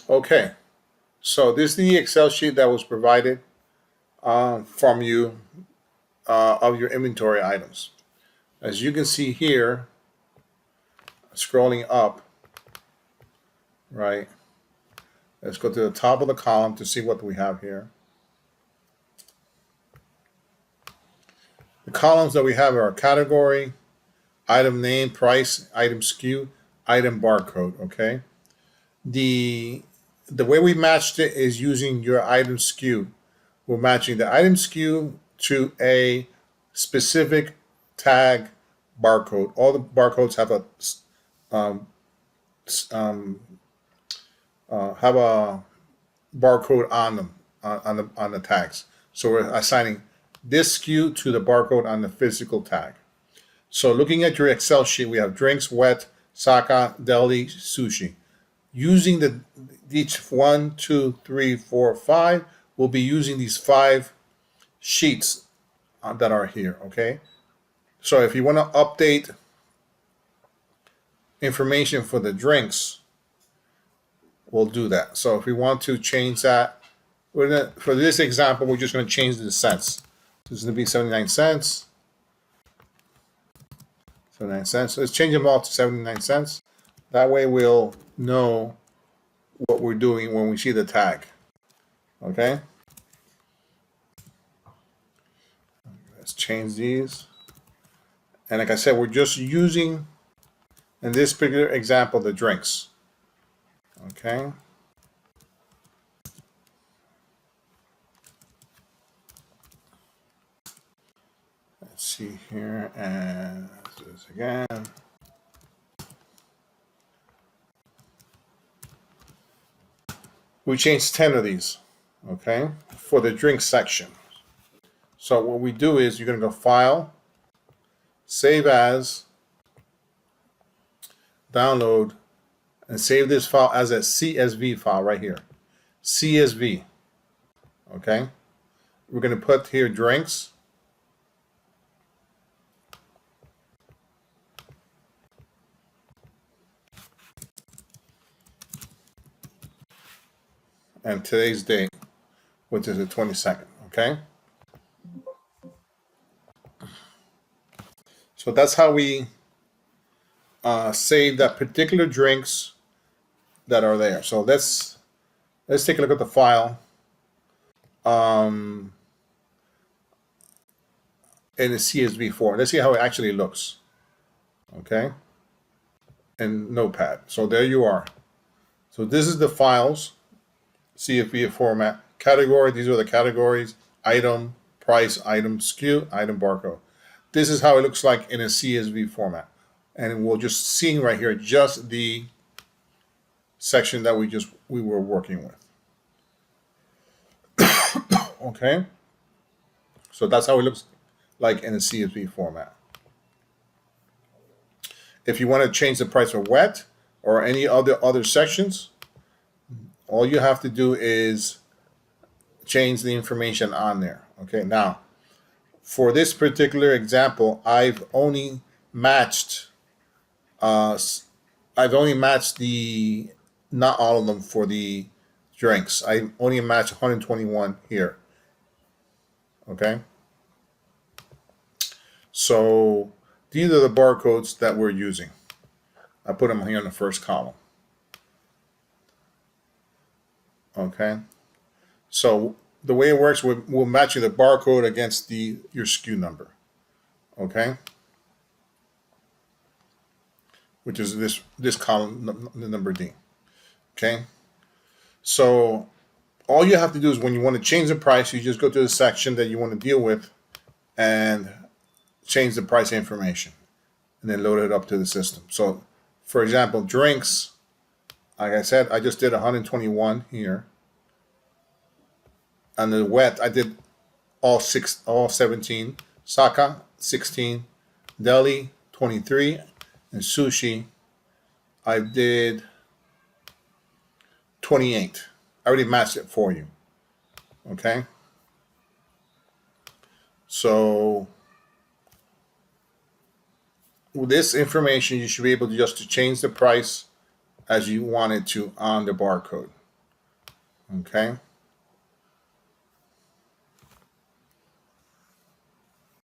Okay, so this is the Excel sheet that was provided from you of your inventory items. As you can see here, scrolling up, right? Let's go to the top of the column to see what we have here. The columns that we have are category, item name, price, item SKU, item barcode, okay? The way we matched it is using your item SKU. We're matching the item SKU to a specific tag barcode. All the barcodes have um, have a barcode on them on the tags. So we're assigning this SKU to the barcode on the physical tag. So looking at your Excel sheet, we have drinks, wet, sake, deli, sushi. Using each 1, 2, 3, 4, 5, we'll be using these 5 sheets that are here. Okay. So if you want to update information for the drinks, we'll do that. So if we want to change that, for this example, we're just going to change the cents. This is going to be 79 cents. 79 cents. Let's change them all to 79 cents. That way we'll know what we're doing when we see the tag. Okay? Let's change these. And like I said, we're just using, in this particular example, the drinks. Okay? Let's see here, and let's do this again. We changed 10 of these, okay, for the drink section. So what we do is you're going to go File, Save As, Download, and save this file as a CSV file right here. CSV, okay? We're going to put here drinks. And today's date, which is the 22nd, okay? So that's how we save that particular drinks that are there. So let's take a look at the file in the CSV form. Let's see how it actually looks, okay? In Notepad. So there you are. So this is the files, CSV format. Category, these are the categories. Item, price, item SKU, item barcode. This is how it looks like in a CSV format. And we'll just see right here just the section that we were working with. Okay? So that's how it looks like in a CSV format. If you want to change the price for wet or any other sections, all you have to do is change the information on there. Okay, now for this particular example, I've only matched the not all of them for the drinks. I only matched 121 here. Okay, so these are the barcodes that we're using. I put them here in the first column. Okay, so the way it works, we'll match you the barcode against your SKU number. Okay, which is this column, the number D. Okay, so all you have to do is when you want to change the price, you just go to the section that you want to deal with and change the price information and then load it up to the system. So for example, drinks, like I said, I just did 121 here. On the wet, I did all 17. Sake, 16. Deli, 23. And sushi, I did 28. I already matched it for you. Okay? So with this information, you should be able to just change the price as you want it to on the barcode. Okay.